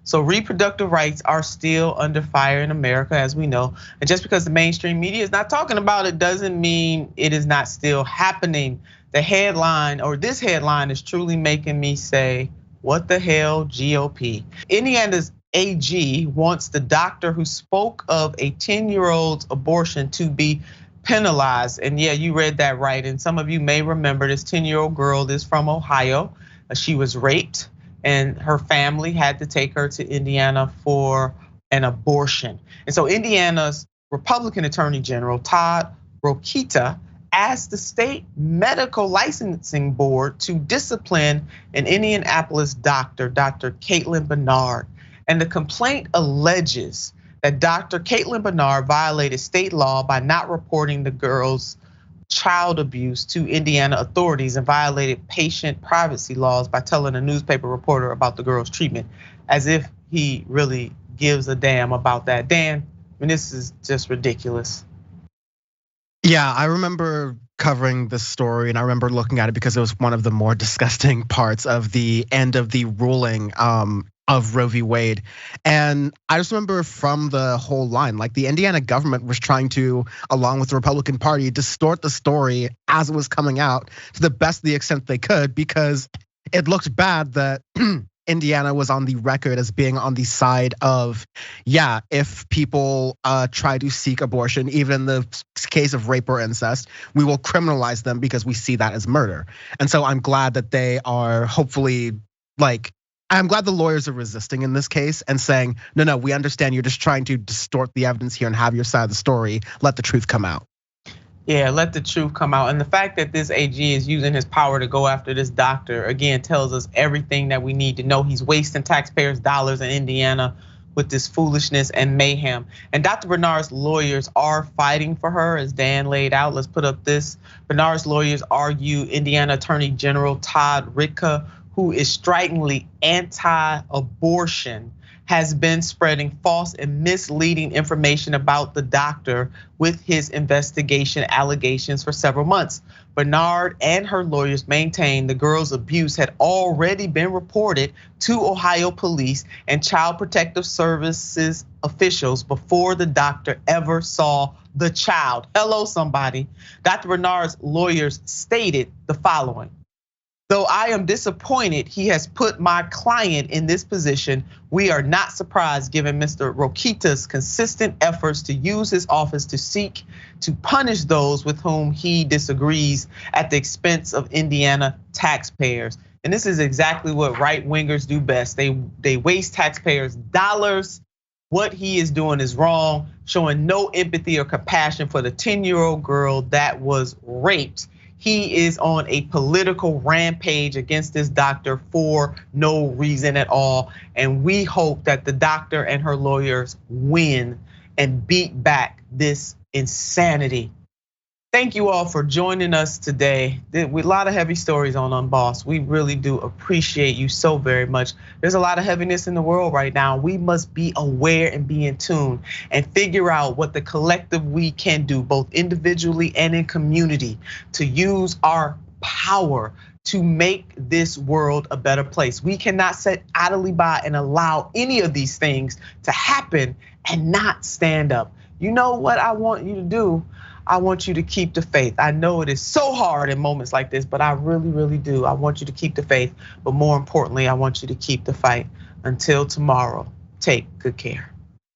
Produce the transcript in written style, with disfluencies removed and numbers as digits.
So reproductive rights are still under fire in America, as we know. And just because the mainstream media is not talking about it doesn't mean it is not still happening. The headline, or this headline, is truly making me say, what the hell, GOP? Indiana's AG wants the doctor who spoke of a 10-year-old's abortion to be penalized. And yeah, you read that right. And some of you may remember this 10-year-old girl is from Ohio. She was raped and her family had to take her to Indiana for an abortion. And so Indiana's Republican Attorney General Todd Rokita asked the state medical licensing board to discipline an Indianapolis doctor, Dr. Caitlin Bernard. And the complaint alleges that Dr. Caitlin Bernard violated state law by not reporting the girl's child abuse to Indiana authorities and violated patient privacy laws by telling a newspaper reporter about the girl's treatment, as if he really gives a damn about that. Dan, I mean, this is just ridiculous. Yeah, I remember covering this story and I remember looking at it because it was one of the more disgusting parts of the end of the ruling of Roe v. Wade. And I just remember from the whole line, like the Indiana government was trying to, along with the Republican Party, distort the story as it was coming out to the best of the extent they could, because it looked bad that Indiana was on the record as being on the side of, yeah, if people try to seek abortion, even in the case of rape or incest, we will criminalize them because we see that as murder. And so I'm glad that they are hopefully I'm glad the lawyers are resisting in this case and saying, no, we understand you're just trying to distort the evidence here and have your side of the story. Let the truth come out. Yeah, let the truth come out. And the fact that this AG is using his power to go after this doctor, again, tells us everything that we need to know. He's wasting taxpayers' dollars in Indiana with this foolishness and mayhem. And Dr. Bernard's lawyers are fighting for her, as Dan laid out. Let's put up this. Bernard's lawyers argue Indiana Attorney General Todd Rokita, who is strikingly anti-abortion, has been spreading false and misleading information about the doctor with his investigation allegations for several months. Bernard and her lawyers maintain the girl's abuse had already been reported to Ohio police and Child Protective Services officials before the doctor ever saw the child. Hello, somebody. Dr. Bernard's lawyers stated the following: though I am disappointed he has put my client in this position, we are not surprised given Mr. Rokita's consistent efforts to use his office to seek to punish those with whom he disagrees at the expense of Indiana taxpayers. And this is exactly what right-wingers do best. They waste taxpayers' dollars. What he is doing is wrong, showing no empathy or compassion for the 10-year-old girl that was raped. He is on a political rampage against this doctor for no reason at all. And we hope that the doctor and her lawyers win and beat back this insanity. Thank you all for joining us today. With a lot of heavy stories on Unbossed. We really do appreciate you so very much. There's a lot of heaviness in the world right now. We must be aware and be in tune and figure out what the collective we can do, both individually and in community, to use our power to make this world a better place. We cannot sit idly by and allow any of these things to happen and not stand up. You know what I want you to do? I want you to keep the faith. I know it is so hard in moments like this, but I really, really do. I want you to keep the faith, but more importantly, I want you to keep the fight. Until tomorrow, take good care.